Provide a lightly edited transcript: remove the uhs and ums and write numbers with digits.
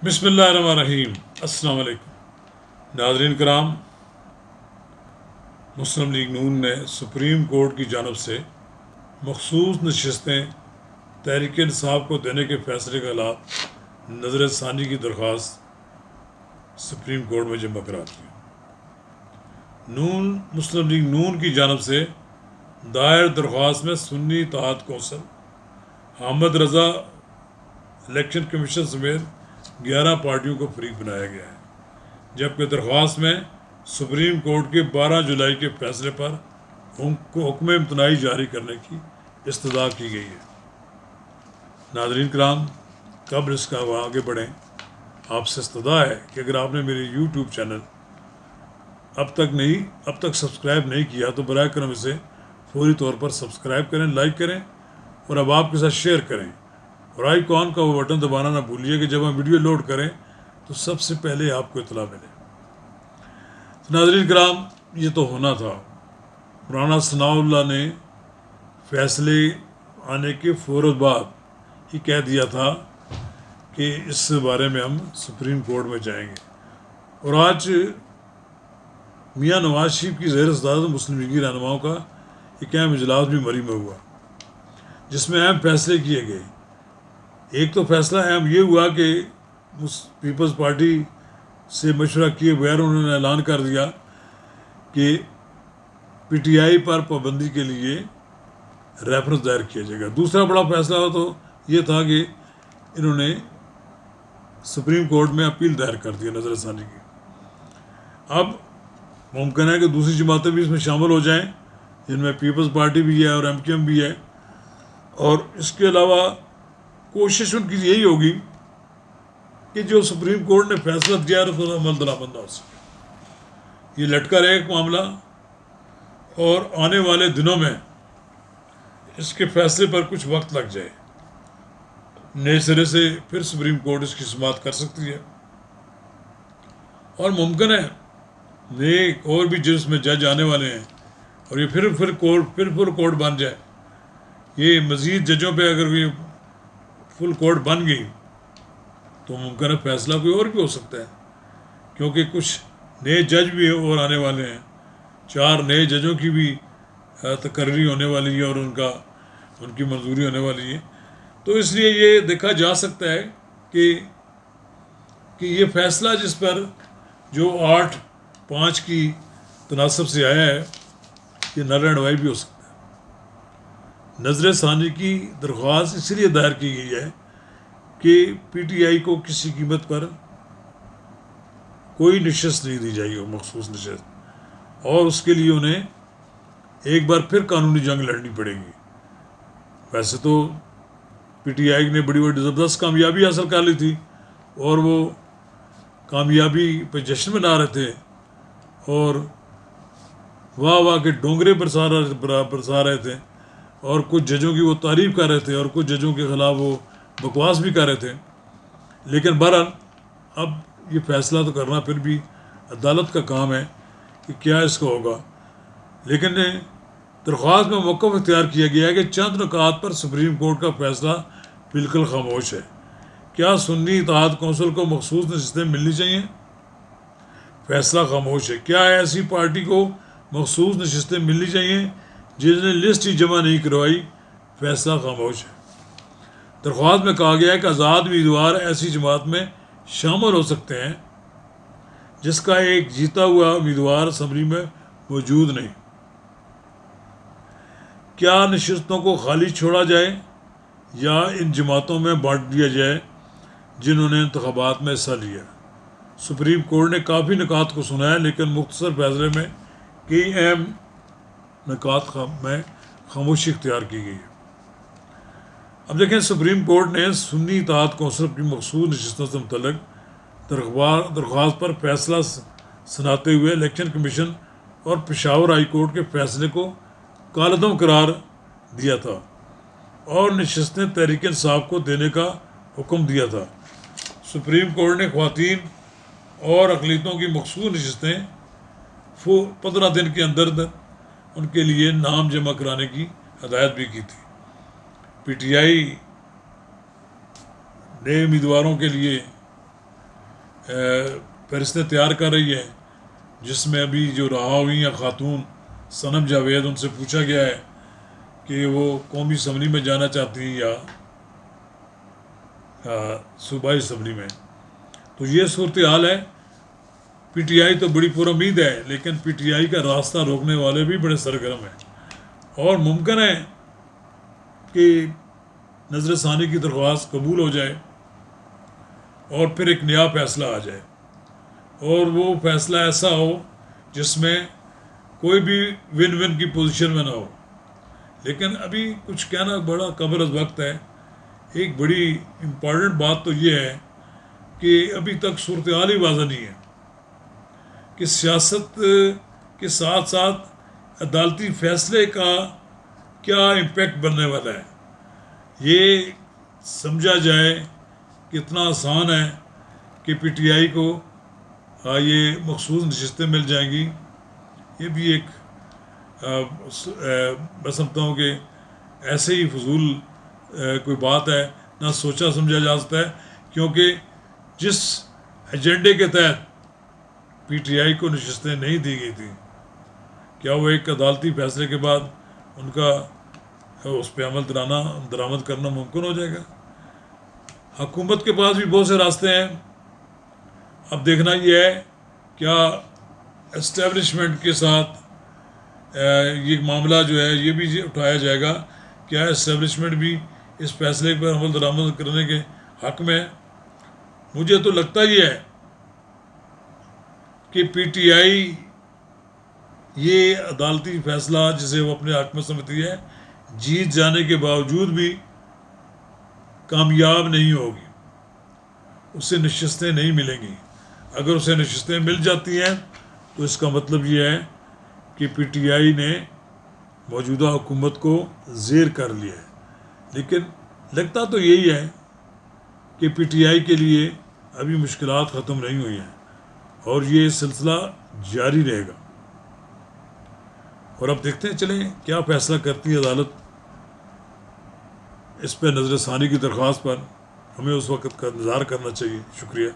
بسم اللہ الرحمن الرحیم۔ السلام علیکم ناظرین کرام، مسلم لیگ نون نے سپریم کورٹ کی جانب سے مخصوص نشستیں تحریک انصاف کو دینے کے فیصلے کے خلاف نظر ثانی کی درخواست سپریم کورٹ میں جمع کرا دی۔ مسلم لیگ نون کی جانب سے دائر درخواست میں سنی اتحاد کونسل، حامد رضا، الیکشن کمیشن سمیت 11 پارٹیوں کو فریق بنایا گیا ہے، جبکہ درخواست میں سپریم کورٹ کے 12 جولائی کے فیصلے پر حکم امتناعی جاری کرنے کی استدعا کی گئی ہے۔ ناظرین کرام، قبل اس کا آگے بڑھیں، آپ سے استدعا ہے کہ اگر آپ نے میرے یوٹیوب چینل اب تک سبسکرائب نہیں کیا تو براہ کرم اسے فوری طور پر سبسکرائب کریں، لائک کریں اور اب آپ کے ساتھ شیئر کریں، اور آئیکن کا وہ بٹن دبانا نہ بھولیے کہ جب ہم ویڈیو لوڈ کریں تو سب سے پہلے آپ کو اطلاع ملے۔ ناظرین کرام، یہ تو ہونا تھا۔ مولانا ثناء اللہ نے فیصلے آنے کے فوراً بعد ہی کہہ دیا تھا کہ اس بارے میں ہم سپریم کورٹ میں جائیں گے، اور آج میاں نواز شریف کی زیر صدارت مسلم لیگی رہنماؤں کا ایک اہم اجلاس بھی مری میں ہوا، جس میں اہم فیصلے کیے گئے۔ ایک تو فیصلہ اہم یہ ہوا کہ پیپلز پارٹی سے مشورہ کیے بغیر انہوں نے اعلان کر دیا کہ پی ٹی آئی پر پابندی کے لیے ریفرنس دائر کیا جائے گا۔ دوسرا بڑا فیصلہ تو یہ تھا کہ انہوں نے سپریم کورٹ میں اپیل دائر کر دیا نظر ثانی کی۔ اب ممکن ہے کہ دوسری جماعتیں بھی اس میں شامل ہو جائیں، جن میں پیپلز پارٹی بھی ہے اور ایم کیو ایم بھی ہے، اور اس کے علاوہ کوشش ان کی یہی ہوگی کہ جو سپریم کورٹ نے فیصلہ دیا ہے اس پر عمل درآمد ہو سکے۔ یہ لٹکا رہے ایک معاملہ، اور آنے والے دنوں میں اس کے فیصلے پر کچھ وقت لگ جائے، نئے سرے سے پھر سپریم کورٹ اس کی سماعت کر سکتی ہے، اور ممکن ہے نئے اور بھی جس میں جج آنے والے ہیں، اور یہ پھر کورٹ بن جائے۔ یہ مزید ججوں پہ اگر یہ فل کورٹ بن گئی تو ممکن ہے فیصلہ کوئی اور بھی ہو سکتا ہے، کیونکہ کچھ نئے جج بھی اور آنے والے ہیں، 4 نئے ججوں کی بھی تقرری ہونے والی ہے اور ان کی منظوری ہونے والی ہے۔ تو اس لیے یہ دیکھا جا سکتا ہے کہ یہ فیصلہ جس پر جو 8-5 کی تناسب سے آیا ہے، یہ نل اینڈ وائڈ بھی ہو سکتا ہے۔ نظر ثانی کی درخواست اس لیے دائر کی گئی ہے کہ پی ٹی آئی کو کسی قیمت پر کوئی نشست نہیں دی جائے گی، مخصوص نشست، اور اس کے لیے انہیں ایک بار پھر قانونی جنگ لڑنی پڑے گی۔ ویسے تو پی ٹی آئی نے بڑی زبردست کامیابی حاصل کر لی تھی، اور وہ کامیابی پہ جشن منا رہے تھے اور واہ واہ کے ڈونگرے برسا رہے تھے، اور کچھ ججوں کی وہ تعریف کر رہے تھے اور کچھ ججوں کے خلاف وہ بکواس بھی کر رہے تھے۔ لیکن بہرحال اب یہ فیصلہ تو کرنا پھر بھی عدالت کا کام ہے کہ کیا اس کا ہوگا، لیکن درخواست میں موقف اختیار کیا گیا ہے کہ چند نکات پر سپریم کورٹ کا فیصلہ بالکل خاموش ہے۔ کیا سنی اتحاد کونسل کو مخصوص نشستیں ملنی چاہیے؟ فیصلہ خاموش ہے۔ کیا ایسی پارٹی کو مخصوص نشستیں ملنی چاہیے جس نے لسٹ ہی جمع نہیں کروائی؟ فیصلہ خاموش ہے۔ درخواست میں کہا گیا ہے کہ آزاد امیدوار ایسی جماعت میں شامل ہو سکتے ہیں جس کا ایک جیتا ہوا امیدوار اسمبلی میں موجود نہیں۔ کیا نشستوں کو خالی چھوڑا جائے یا ان جماعتوں میں بانٹ دیا جائے جنہوں نے انتخابات میں حصہ لیا؟ سپریم کورٹ نے کافی نکات کو سنا ہے، لیکن مختصر فیصلے میں کئی اہم نکات میں خاموشی اختیار کی گئی ہے۔ اب دیکھیں، سپریم کورٹ نے سنی اتحاد کونسل کی مخصوص نشستوں سے متعلق درخواست پر فیصلہ سناتے ہوئے الیکشن کمیشن اور پشاور ہائی کورٹ کے فیصلے کو کالعدم قرار دیا تھا، اور نشستیں تحریک انصاف کو دینے کا حکم دیا تھا۔ سپریم کورٹ نے خواتین اور اقلیتوں کی مخصوص نشستیں 15 دن کے اندر ان کے لیے نام جمع کرانے کی ہدایت بھی کی تھی۔ پی ٹی آئی نئے امیدواروں کے لیے فہرستیں تیار کر رہی ہے، جس میں ابھی جو رہا ہوئی ہیں خاتون صنم جاوید، ان سے پوچھا گیا ہے کہ وہ قومی اسمبلی میں جانا چاہتی ہیں یا صوبائی اسمبلی میں. تو یہ صورتحال ہے. پی ٹی آئی تو بڑی پر امید ہے، لیکن پی ٹی آئی کا راستہ روکنے والے بھی بڑے سرگرم ہیں، اور ممکن ہے کہ نظر ثانی کی درخواست قبول ہو جائے اور پھر ایک نیا فیصلہ آ جائے، اور وہ فیصلہ ایسا ہو جس میں کوئی بھی ون ون کی پوزیشن میں نہ ہو. لیکن ابھی کچھ کہنا بڑا قبل از وقت ہے. ایک بڑی امپورٹنٹ بات تو یہ ہے کہ ابھی تک صورتحال ہی واضح نہیں ہے کہ سیاست کے ساتھ ساتھ عدالتی فیصلے کا کیا امپیکٹ بننے والا ہے. یہ سمجھا جائے کہ اتنا آسان ہے کہ پی ٹی آئی کو یہ مخصوص نشستیں مل جائیں گی، یہ بھی ایک میں سمجھتا ہوں کہ ایسے ہی فضول کوئی بات ہے، نہ سوچا سمجھا جا سکتا ہے. کیونکہ جس ایجنڈے کے تحت پی ٹی آئی کو نشستیں نہیں دی گئی تھیں، کیا وہ ایک عدالتی فیصلے کے بعد ان کا اس پہ عمل درآمد کرنا ممکن ہو جائے گا؟ حکومت کے پاس بھی بہت سے راستے ہیں. اب دیکھنا یہ ہے کیا اسٹیبلشمنٹ کے ساتھ یہ معاملہ جو ہے یہ بھی اٹھایا جائے گا، کیا اسٹیبلشمنٹ بھی اس فیصلے پر عمل درآمد کرنے کے حق میں ہے؟ مجھے تو لگتا ہی ہے کہ پی ٹی آئی یہ عدالتی فیصلہ جسے وہ اپنے حق میں سمجھتی ہے، جیت جانے کے باوجود بھی کامیاب نہیں ہوگی، اسے نشستیں نہیں ملیں گی. اگر اسے نشستیں مل جاتی ہیں تو اس کا مطلب یہ ہے کہ پی ٹی آئی نے موجودہ حکومت کو زیر کر لیا ہے. لیکن لگتا تو یہی ہے کہ پی ٹی آئی کے لیے ابھی مشکلات ختم نہیں ہوئی ہیں، اور یہ سلسلہ جاری رہے گا. اور اب دیکھتے ہیں چلیں کیا فیصلہ کرتی ہے عدالت. اس پہ نظر ثانی کی درخواست پر ہمیں اس وقت کا انتظار کرنا چاہیے. شکریہ.